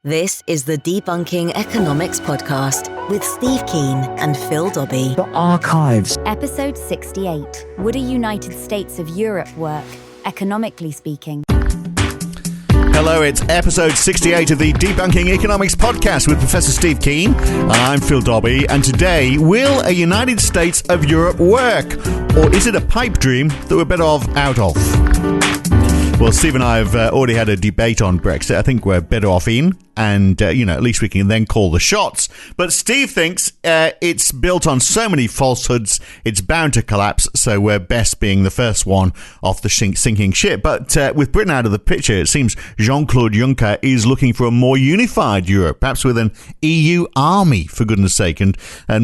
This is the Debunking Economics Podcast with Steve Keen and Phil Dobbie. The Archives. Episode 68. Would a United States of Europe work, economically speaking? Hello, it's episode 68 of the Debunking Economics Podcast with Professor Steve Keen. I'm Phil Dobbie, and today, will a United States of Europe work? Or is it a pipe dream that we're better off out of? Well, Steve and I have already had a debate on Brexit. I think we're better off in, and, at least we can then call the shots. But Steve thinks it's built on so many falsehoods, it's bound to collapse, so we're best being the first one off the sinking ship. But with Britain out of the picture, it seems Jean-Claude Juncker is looking for a more unified Europe, perhaps with an EU army, for goodness sake, and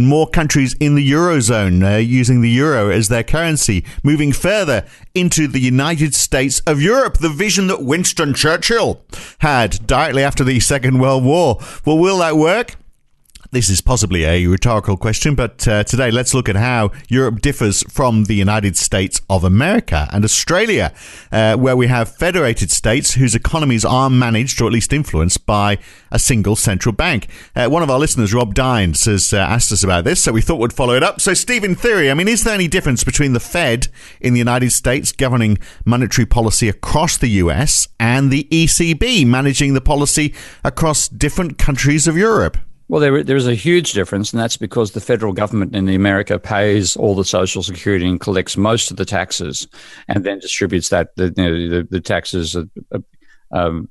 more countries in the Eurozone using the euro as their currency, moving further into the United States of Europe, the vision that Winston Churchill had directly after the Second World War. Well, will that work? This is possibly a rhetorical question, but today let's look at how Europe differs from the United States of America and Australia, where we have federated states whose economies are managed or at least influenced by a single central bank. One of our listeners, Rob Dines, has asked us about this, so we thought we'd follow it up. So, Steve, in theory, is there any difference between the Fed in the United States governing monetary policy across the US and the ECB managing the policy across different countries of Europe? Well, there is a huge difference, and that's because the federal government in America pays all the Social Security and collects most of the taxes, and then distributes that. The taxes are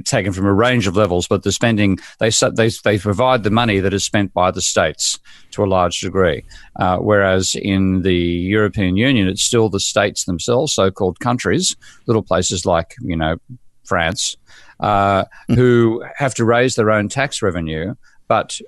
taken from a range of levels, but the spending they provide the money that is spent by the states to a large degree. Whereas in the European Union, it's still the states themselves, so-called countries, little places like France, who have to raise their own tax revenue, but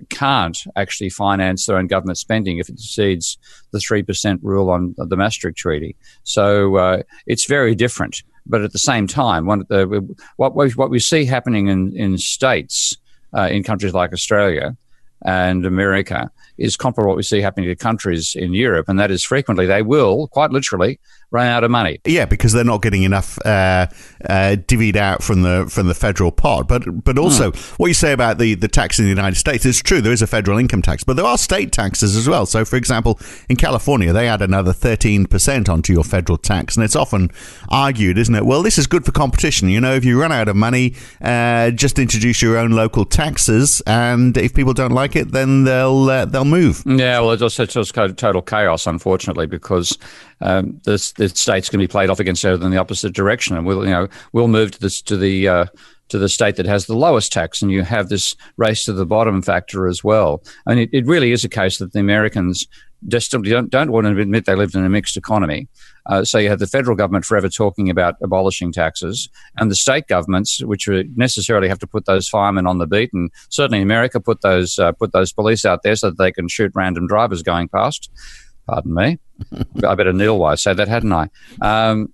can't actually finance their own government spending if it exceeds the 3% rule on the Maastricht Treaty. So it's very different. But at the same time, what we see happening in states, in countries like Australia and America, is comparable to what we see happening to countries in Europe, and that is frequently they will, quite literally, run out of money. Yeah, because they're not getting enough divvied out from the federal pot. But also, what you say about the tax in the United States is true. There is a federal income tax, but there are state taxes as well. So, for example, in California, they add another 13% onto your federal tax, and it's often argued, isn't it? Well, this is good for competition. If you run out of money, just introduce your own local taxes, and if people don't like it, then they'll move. Yeah, well, it's just total chaos, unfortunately, because the states can be played off against each other in the opposite direction, and we'll move to the state that has the lowest tax, and you have this race to the bottom factor as well. It really is a case that the Americans just don't want to admit they lived in a mixed economy. So you have the federal government forever talking about abolishing taxes, and the state governments, which necessarily have to put those firemen on the beat, and certainly America put those police out there so that they can shoot random drivers going past. Pardon me. I better kneel while I say that, hadn't I?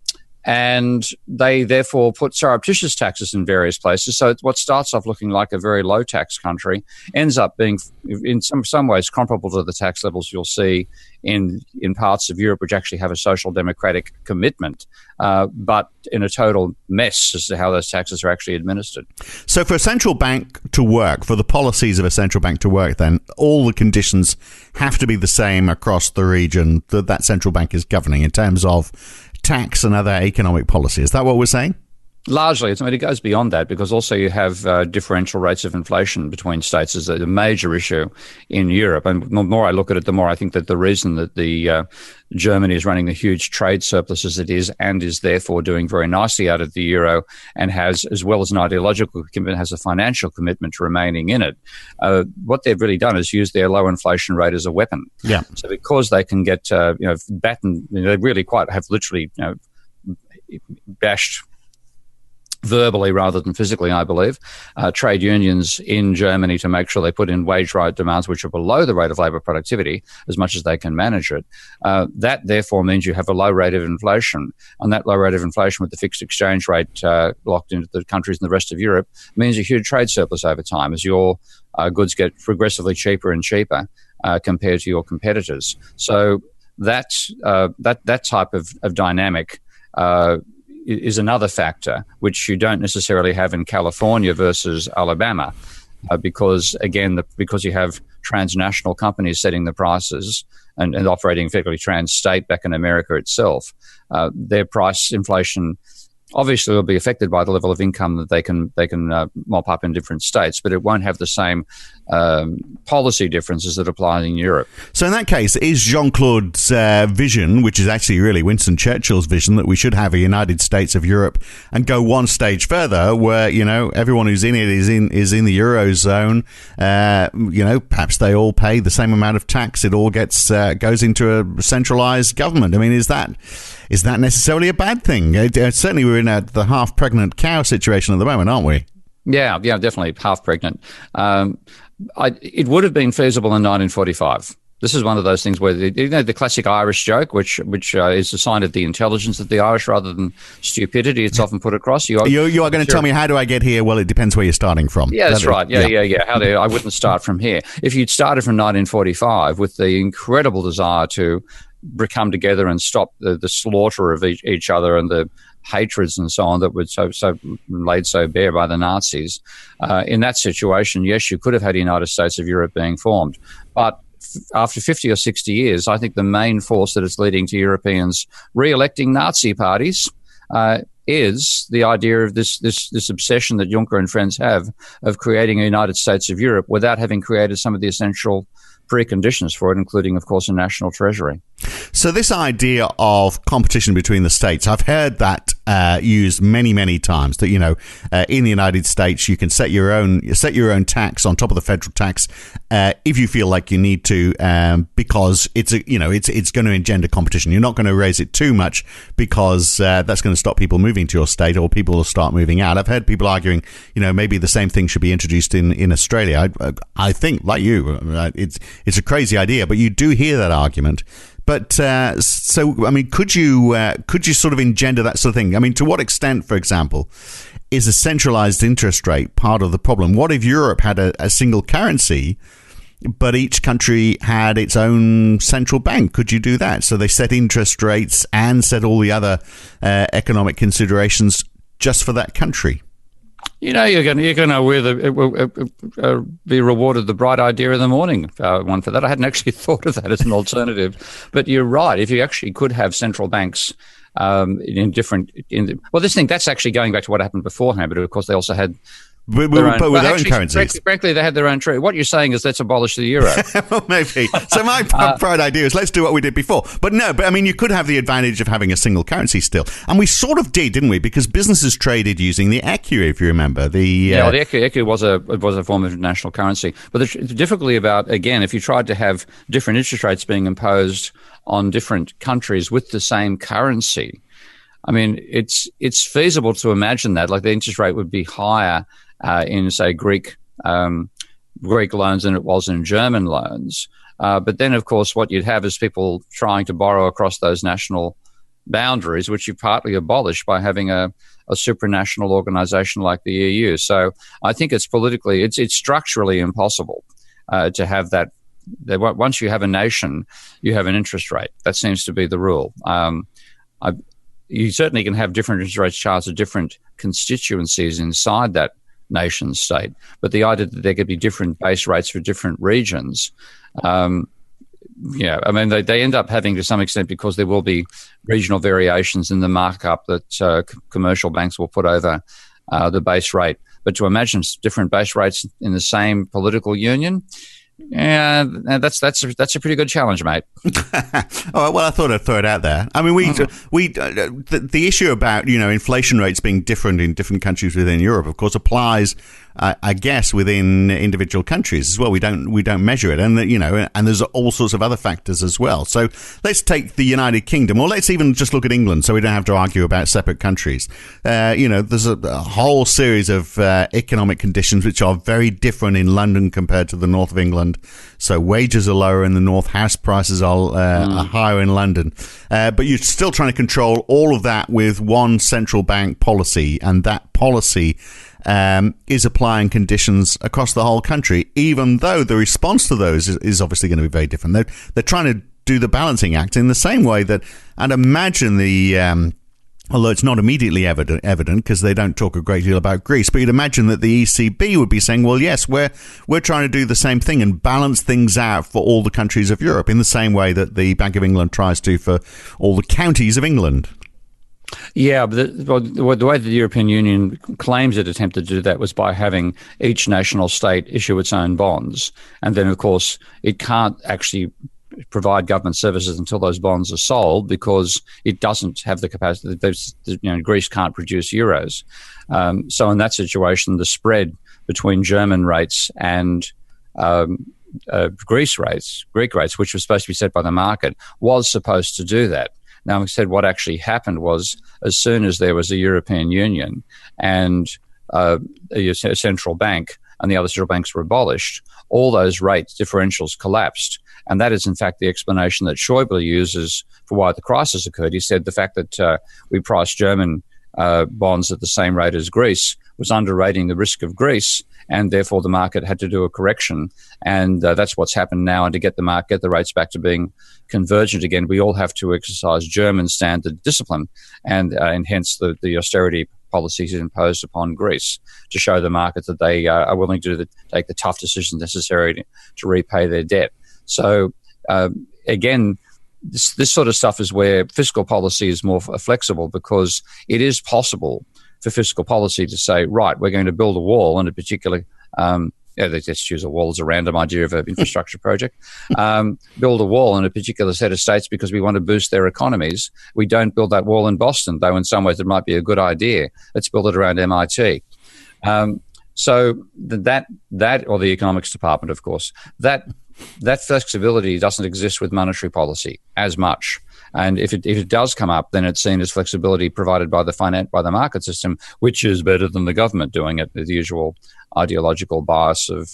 And they therefore put surreptitious taxes in various places. So what starts off looking like a very low tax country ends up being, in some ways, comparable to the tax levels you'll see in parts of Europe which actually have a social democratic commitment, but in a total mess as to how those taxes are actually administered. So for a central bank to work, for the policies of a central bank to work, then all the conditions have to be the same across the region that central bank is governing in terms of tax and other economic policy. Is that what we're saying? Largely. It goes beyond that, because also you have differential rates of inflation between states is a major issue in Europe. And the more I look at it, the more I think that the reason that Germany is running the huge trade surplus as it is, and is therefore doing very nicely out of the euro, and has, as well as an ideological commitment, has a financial commitment to remaining in it. What they've really done is use their low inflation rate as a weapon. Yeah. So because they can get, batten, they really quite have literally, bashed verbally rather than physically, I believe, trade unions in Germany to make sure they put in wage rate demands which are below the rate of labour productivity as much as they can manage it. That therefore means you have a low rate of inflation, and that low rate of inflation with the fixed exchange rate locked into the countries in the rest of Europe means a huge trade surplus over time as your goods get progressively cheaper and cheaper compared to your competitors. So that type of dynamic is another factor, which you don't necessarily have in California versus Alabama, because you have transnational companies setting the prices and operating effectively trans-state back in America itself. Their price inflation obviously will be affected by the level of income that they can mop up in different states, but it won't have the same policy differences that apply in Europe. So in that case, is Jean-Claude's vision, which is actually really Winston Churchill's vision, that we should have a United States of Europe and go one stage further, where everyone who's in it is in the Eurozone. Perhaps they all pay the same amount of tax. It all goes into a centralised government. I mean, is that necessarily a bad thing? Certainly, we're in the half-pregnant cow situation at the moment, aren't we? Yeah, definitely half-pregnant. It would have been feasible in 1945. This is one of those things where the classic Irish joke, which is a sign of the intelligence of the Irish rather than stupidity. It's often put across. You are going to tell me, how do I get here? Well, it depends where you're starting from. Yeah, that's right. Yeah. I wouldn't start from here. If you'd started from 1945 with the incredible desire to come together and stop the slaughter of each other and the hatreds and so on that were so laid so bare by the Nazis, in that situation, yes, you could have had a United States of Europe being formed. But after 50 or 60 years, I think the main force that is leading to Europeans re-electing Nazi parties is the idea of this obsession that Juncker and friends have of creating a United States of Europe without having created some of the essential preconditions for it, including, of course, a national treasury. So this idea of competition between the states, I've heard that used many, many times. That in the United States, you can set your own tax on top of the federal tax if you feel like you need to, because it's going to engender competition. You're not going to raise it too much because that's going to stop people moving to your state, or people will start moving out. I've heard people arguing, maybe the same thing should be introduced in Australia. I think, like you, it's a crazy idea, but you do hear that argument. But so, I mean, could you sort of engender that sort of thing? I mean, to what extent, for example, is a centralized interest rate part of the problem? What if Europe had a single currency, but each country had its own central bank? Could you do that? So they set interest rates and set all the other economic considerations just for that country. You're going to be rewarded the bright idea of the morning one for that. I hadn't actually thought of that as an alternative, but you're right. If you actually could have central banks that's actually going back to what happened beforehand. But of course, they also had their own currencies. Frankly, they had their own treasury. What you're saying is let's abolish the euro. Well, maybe. So my bright idea is let's do what we did before. But I mean, you could have the advantage of having a single currency still. And we sort of did, didn't we? Because businesses traded using the ECU, if you remember. The ECU was a form of international currency. But the difficulty about, again, if you tried to have different interest rates being imposed on different countries with the same currency, I mean, it's feasible to imagine that, like the interest rate would be higher in, say, Greek loans than it was in German loans. But then, of course, what you'd have is people trying to borrow across those national boundaries, which you partly abolish by having a supranational organization like the EU. So I think it's structurally impossible to have that. Once you have a nation, you have an interest rate. That seems to be the rule. You certainly can have different interest rates charged to different constituencies inside that nation state, but the idea that there could be different base rates for different regions, I mean, they end up having to some extent, because there will be regional variations in the markup that commercial banks will put over the base rate. But to imagine different base rates in the same political union, yeah, that's a pretty good challenge, mate. Oh, well, I thought I'd throw it out there. I mean, the issue about inflation rates being different in different countries within Europe, of course, applies, I guess, within individual countries as well. We don't measure it, and and there's all sorts of other factors as well. So let's take the United Kingdom, or let's even just look at England, so we don't have to argue about separate countries. There's a whole series of economic conditions which are very different in London compared to the north of England. So wages are lower in the north, house prices are higher in London, but you're still trying to control all of that with one central bank policy, and that policy is applying conditions across the whole country, even though the response to those is obviously going to be very different. They're trying to do the balancing act in the same way that I'd imagine the Although it's not immediately evident because they don't talk a great deal about Greece. But you'd imagine that the ECB would be saying, well, yes, we're trying to do the same thing and balance things out for all the countries of Europe in the same way that the Bank of England tries to for all the counties of England. Yeah, but the way the European Union claims it attempted to do that was by having each national state issue its own bonds. And then, of course, it can't actually provide government services until those bonds are sold because it doesn't have the capacity. Greece can't produce euros. So in that situation, the spread between German rates and Greek rates, which was supposed to be set by the market, was supposed to do that. Now, instead, what actually happened was as soon as there was a European Union and a central bank and the other central banks were abolished, all those rate differentials collapsed. And that is, in fact, the explanation that Schäuble uses for why the crisis occurred. He said the fact that we priced German bonds at the same rate as Greece was underrating the risk of Greece, and therefore the market had to do a correction. And that's what's happened now. And to get the rates back to being convergent again, we all have to exercise German standard discipline, and hence the austerity policies imposed upon Greece to show the market that they are willing to take the tough decisions necessary to repay their debt. So, again, this sort of stuff is where fiscal policy is more flexible, because it is possible for fiscal policy to say, right, we're going to build a wall in a particular let's choose a wall as a random idea of an infrastructure project. Build a wall in a particular set of states because we want to boost their economies. We don't build that wall in Boston, though in some ways it might be a good idea. Let's build it around MIT. So that or the economics department, of course, that flexibility doesn't exist with monetary policy as much. And if it does come up, then it's seen as flexibility provided by the market system, which is better than the government doing it, the usual ideological bias of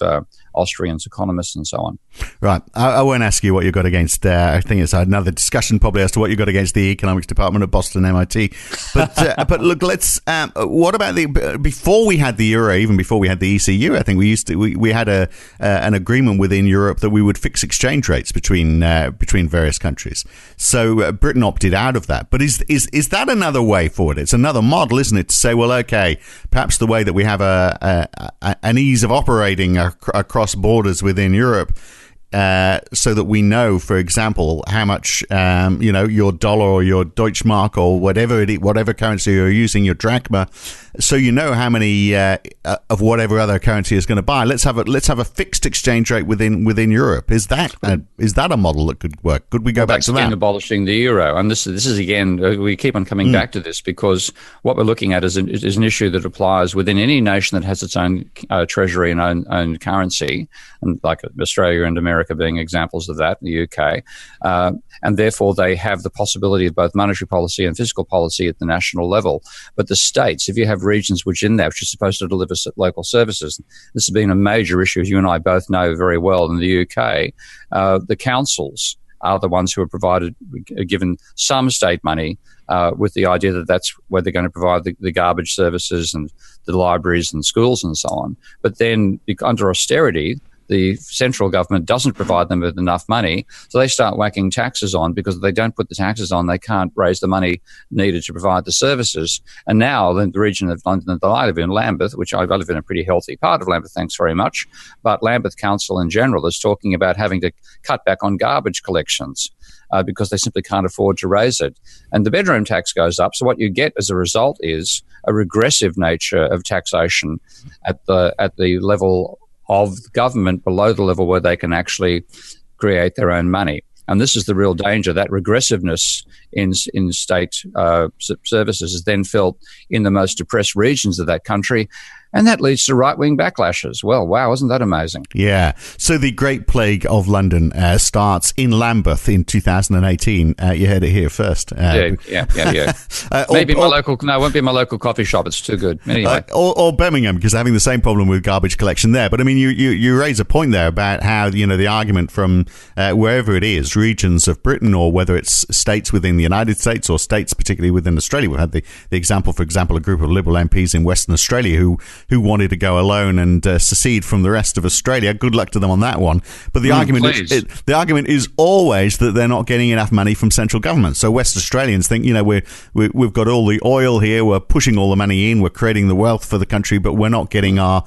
Austrians, economists, and so on. Right. I won't ask you what you got against. I think it's another discussion probably as to what you got against the economics department at Boston MIT. But look, let's. What about before we had the euro, even before we had the ECU? I think we had an agreement within Europe that we would fix exchange rates between various countries. So Britain opted out of that. But is that another way forward? It's another model, isn't it? To say, well, okay, perhaps the way that we have an ease of operating across borders within Europe, so that we know, for example, how much your dollar or your Deutschmark or whatever currency you're using, your drachma, so you know how many of whatever other currency is going to buy. Let's have a fixed exchange rate within Europe. Is that a model that could work? Could we go back to that? Again, abolishing the euro, and this is again, we keep on coming back to this because what we're looking at is an issue that applies within any nation that has its own treasury and own currency, and like Australia and America being examples of that, the UK, and therefore they have the possibility of both monetary policy and fiscal policy at the national level. But the states, if you have regions which are supposed to deliver local services, this has been a major issue, as you and I both know very well in the UK. The councils are the ones who are given some state money with the idea that that's where they're going to provide the garbage services and the libraries and schools and so on. But then under austerity, the central government doesn't provide them with enough money, so they start whacking taxes on, because if they don't put the taxes on, they can't raise the money needed to provide the services. And now the region of London that I live in, Lambeth, which I live in a pretty healthy part of Lambeth, thanks very much, but Lambeth Council in general is talking about having to cut back on garbage collections because they simply can't afford to raise it. And the bedroom tax goes up, so what you get as a result is a regressive nature of taxation at the level of government below the level where they can actually create their own money. And this is the real danger. That regressiveness in state services is then felt in the most depressed regions of that country, and that leads to right-wing backlashes. Well, wow, isn't that amazing? Yeah. So the Great Plague of London starts in Lambeth in 2018. You heard it here first. Yeah. Maybe it won't be my local coffee shop. It's too good. Anyway. Or Birmingham, because they're having the same problem with garbage collection there. But I mean, you raise a point there about how, the argument from wherever it is, regions of Britain, or whether it's states within the United States or states particularly within Australia. We've had the example, for example, a group of Liberal MPs in Western Australia who who wanted to go alone and secede from the rest of Australia. Good luck to them on that one. But the argument is always that they're not getting enough money from central government. So West Australians think, we've got all the oil here, we're pushing all the money in, we're creating the wealth for the country, but we're not getting our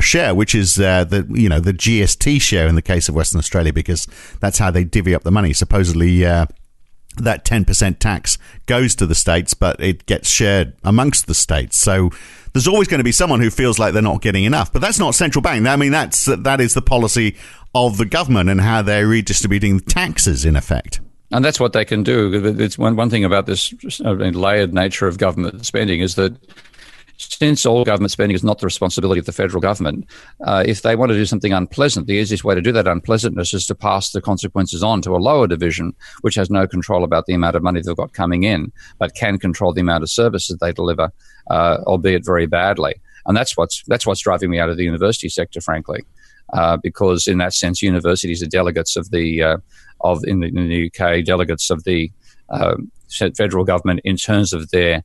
share, which is the GST share in the case of Western Australia, because that's how they divvy up the money. Supposedly, that 10% tax goes to the states, but it gets shared amongst the states. So there's always going to be someone who feels like they're not getting enough. But that's not central bank. I mean, that is the policy of the government and how they're redistributing taxes, in effect. And that's what they can do. It's one thing about this layered nature of government spending is that since all government spending is not the responsibility of the federal government, if they want to do something unpleasant, the easiest way to do that unpleasantness is to pass the consequences on to a lower division, which has no control about the amount of money they've got coming in, but can control the amount of services they deliver, albeit very badly. And that's what's driving me out of the university sector, frankly, because in that sense, universities are delegates of in the UK, delegates of the federal government in terms of their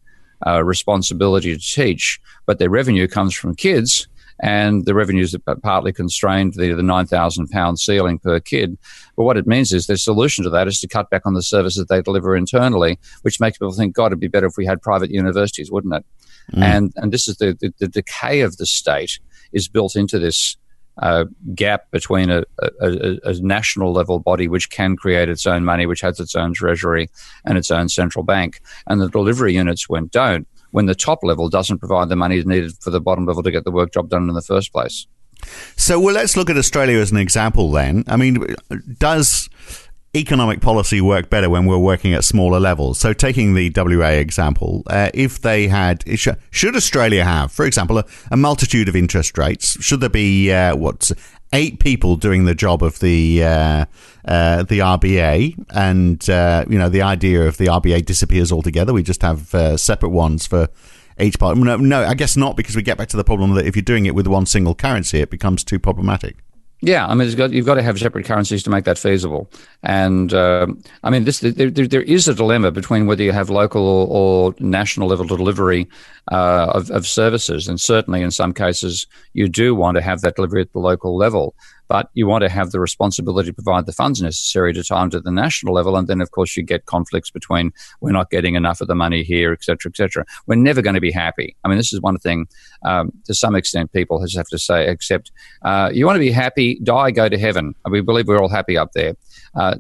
responsibility to teach, but their revenue comes from kids, and the revenues are partly constrained, the £9,000 ceiling per kid. But what it means is the solution to that is to cut back on the services they deliver internally, which makes people think, God, it'd be better if we had private universities, wouldn't it? And this is the decay of the state is built into this gap between a national level body which can create its own money, which has its own treasury and its own central bank, and the delivery units when the top level doesn't provide the money needed for the bottom level to get the work job done in the first place. So, let's look at Australia as an example then. I mean, does economic policy work better when we're working at smaller levels? So taking the WA example, if they had, should Australia have, for example, a multitude of interest rates? Should there be 8 people doing the job of the RBA, and the idea of the RBA disappears altogether? We just have separate ones for each part. No, I guess not, because we get back to the problem that if you're doing it with one single currency, it becomes too problematic. Yeah, I mean, you've got to have separate currencies to make that feasible. And there is a dilemma between whether you have local or national level delivery of services. And certainly in some cases, you do want to have that delivery at the local level. But you want to have the responsibility to provide the funds necessary to time at the national level. And then, of course, you get conflicts between we're not getting enough of the money here, et cetera, et cetera. We're never going to be happy. I mean, this is one thing, to some extent, people just have to say, except you want to be happy, die, go to heaven. We believe we're all happy up there.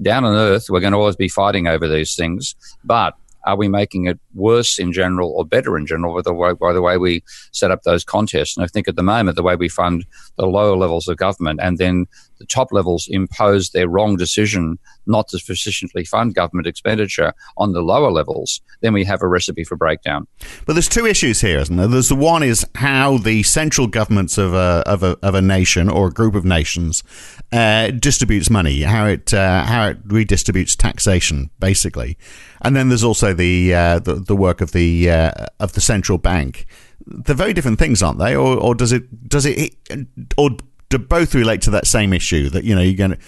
Down on earth, we're going to always be fighting over these things. But are we making it worse in general or better in general by the way we set up those contests? And I think at the moment, the way we fund the lower levels of government and then the top levels impose their wrong decision not to sufficiently fund government expenditure on the lower levels, then we have a recipe for breakdown. But there's 2 issues here, isn't there? There's the one is how the central governments of a nation or a group of nations distributes money, how it redistributes taxation, basically. And then there's also the work of the central bank. They're very different things, aren't they? Or do both relate to that same issue that you're going to?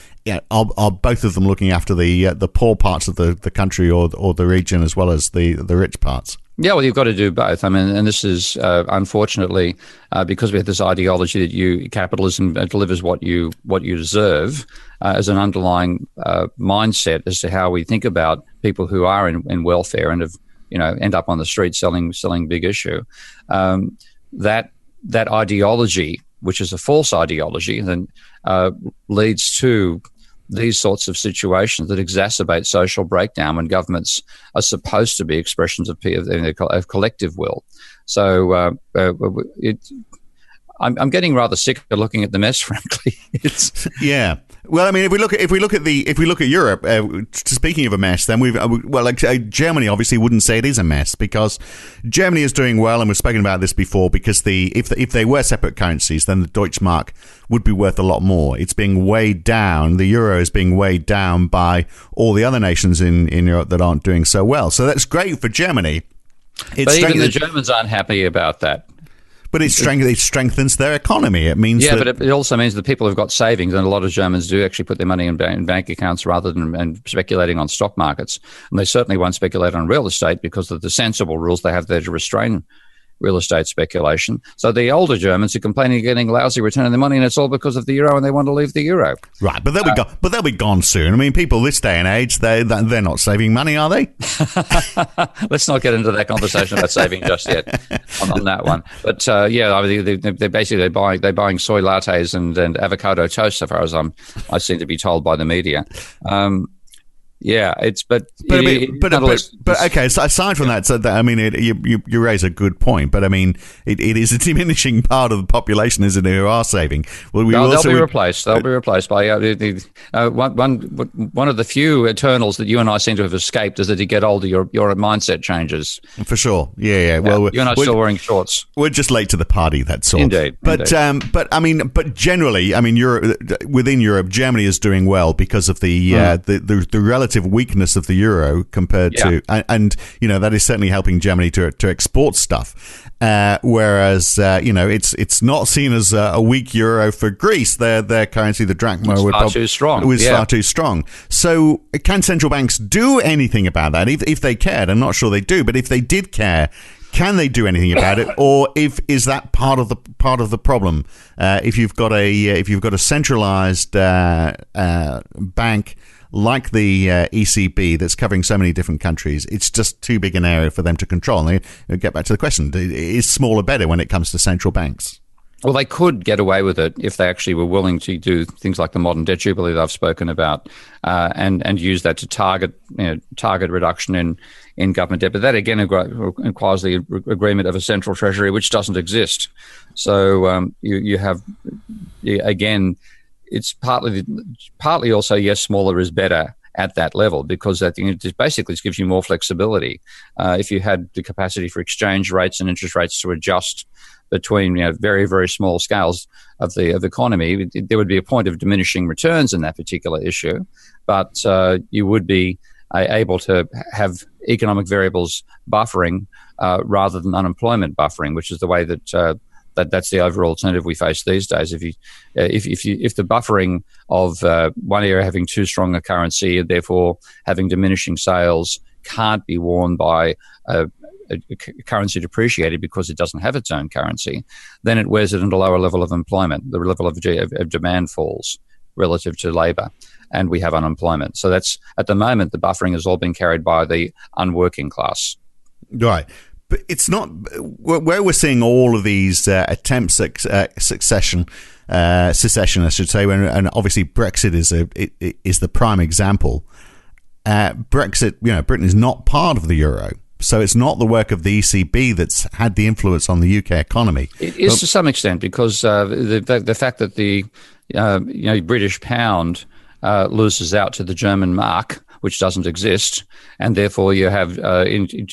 Are both of them looking after the poor parts of the country or the region as well as the rich parts? Yeah, well, you've got to do both. I mean, and this is unfortunately because we have this ideology that capitalism delivers what you deserve as an underlying mindset as to how we think about people who are in welfare and have end up on the street selling big issue. That ideology, which is a false ideology, then leads to these sorts of situations that exacerbate social breakdown when governments are supposed to be expressions of collective will. So I'm getting rather sick of looking at the mess, frankly. Yeah. Well, I mean, if we look at Europe, speaking of a mess, then Germany obviously wouldn't say it is a mess, because Germany is doing well, and we've spoken about this before. Because if they were separate currencies, then the Deutschmark would be worth a lot more. It's being weighed down. The euro is being weighed down by all the other nations in Europe that aren't doing so well. So that's great for Germany. But even the Germans aren't happy about that. But it strengthens their economy. It means but it also means that people have got savings, and a lot of Germans do actually put their money in bank accounts rather than speculating on stock markets. And they certainly won't speculate on real estate because of the sensible rules they have there to restrain real estate speculation. So the older Germans are complaining of getting lousy return on their money, and it's all because of the euro, and they want to leave the euro. Right, but they'll be gone soon. I mean, people this day and age, they're not saving money, are they? Let's not get into that conversation about saving just yet on that one. But they're basically buying soy lattes and avocado toast, so far as I seem to be told by the media. Okay. So aside from that, I mean, you raise a good point, but I mean, it is a diminishing part of the population, isn't it, who are saving? Well, they'll be replaced. They'll be replaced by one of the few eternals that you and I seem to have escaped is that you get older, your mindset changes. For sure. Yeah. Well, you and I are still wearing shorts. We're just late to the party. That's all. Indeed. But generally, I mean, within Europe, Germany is doing well because of the relative weakness of the euro compared to, and that is certainly helping Germany to export stuff. Whereas it's not seen as a weak euro for Greece. Their currency, the drachma, was far too strong. So can central banks do anything about that? If they cared, I'm not sure they do, but if they did care, can they do anything about it, or is that part of the problem? If you've got a centralized bank like the ECB that's covering so many different countries, it's just too big an area for them to control. And they get back to the question: is smaller better when it comes to central banks? Well, they could get away with it if they actually were willing to do things like the modern debt jubilee that I've spoken about, and use that to target reduction in government debt. But that again requires the agreement of a central treasury, which doesn't exist. So you have again, it's partly also yes, smaller is better at that level, because that it basically gives you more flexibility. If you had the capacity for exchange rates and interest rates to adjust between very, very small scales of the economy, there would be a point of diminishing returns in that particular issue, but you would be able to have economic variables buffering rather than unemployment buffering, which is the way that that's the overall alternative we face these days. If the buffering of one area having too strong a currency and therefore having diminishing sales can't be worn by a currency depreciated because it doesn't have its own currency, then it wears it at a lower level of employment. The level of demand falls relative to labour, and we have unemployment. So that's, at the moment, the buffering has all been carried by the unworking class. Right. But it's not where we're seeing all of these attempts at secession, I should say, and obviously Brexit is the prime example. Brexit, Britain is not part of the euro, so it's not the work of the ECB that's had the influence on the UK economy. It is to some extent, because the fact that the British pound loses out to the German mark, which doesn't exist, and therefore you have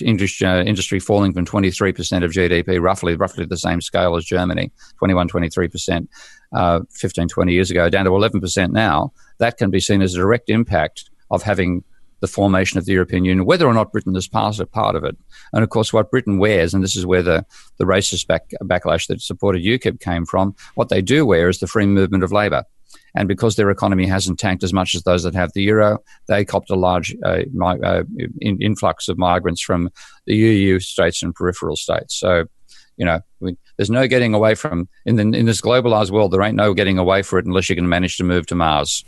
industry falling from 23% of GDP, roughly the same scale as Germany, 23%, 15, 20 years ago, down to 11% now. That can be seen as a direct impact of having the formation of the European Union, whether or not Britain is part of it. And of course, what Britain wears, and this is where the racist backlash that supported UKIP came from, what they do wear is the free movement of labour. And because their economy hasn't tanked as much as those that have the euro, they copped a large influx of migrants from the EU states and peripheral states. So, there's no getting away from, in this globalized world, there ain't no getting away from it unless you can manage to move to Mars.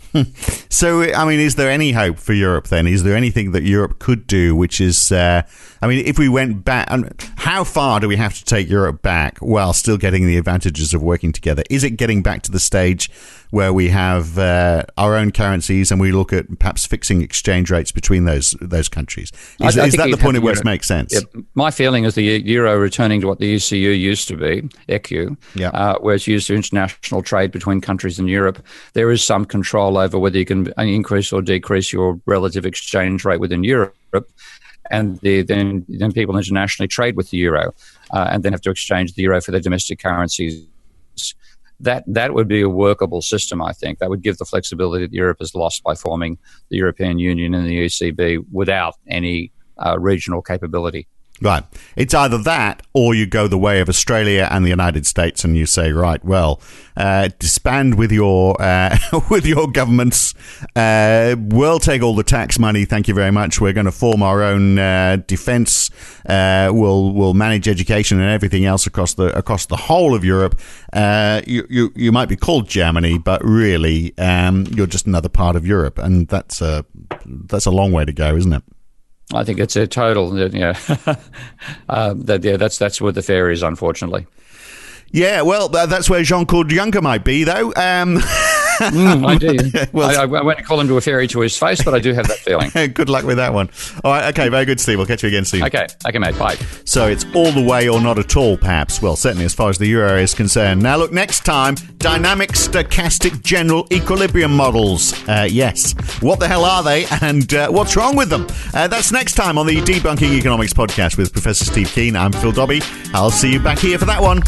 So, I mean, is there any hope for Europe then? Is there anything that Europe could do, which is, if we went back, how far do we have to take Europe back while still getting the advantages of working together? Is it getting back to the stage where we have our own currencies and we look at perhaps fixing exchange rates between those countries? Is that the point at which it makes sense? Yeah, my feeling is the euro returning to what the ECU used to be, ECU, where it's used for international trade between countries in Europe. There is some control over whether you can increase or decrease your relative exchange rate within Europe, and then people internationally trade with the euro and then have to exchange the euro for their domestic currencies. That would be a workable system, I think. That would give the flexibility that Europe has lost by forming the European Union and the ECB without any regional capability. Right. It's either that or you go the way of Australia and the United States and you say, right, well, disband with your with your governments. We'll take all the tax money. Thank you very much. We're going to form our own defense. We'll manage education and everything else across the whole of Europe. You might be called Germany, but really you're just another part of Europe. And that's a long way to go, isn't it? I think it's a total, that's where the fair is, unfortunately. Yeah, well, that's where Jean-Claude Juncker might be, though. I do. Well, I won't call him to a fairy to his face, but I do have that feeling. Good luck with that one. All right, okay, very good, Steve. We'll catch you again soon. Okay, mate, bye. So it's all the way or not at all, perhaps. Well, certainly as far as the euro is concerned. Now, look, next time, dynamic stochastic general equilibrium models. Yes. What the hell are they, and what's wrong with them? That's next time on the Debunking Economics podcast with Professor Steve Keen. I'm Phil Dobbie. I'll see you back here for that one.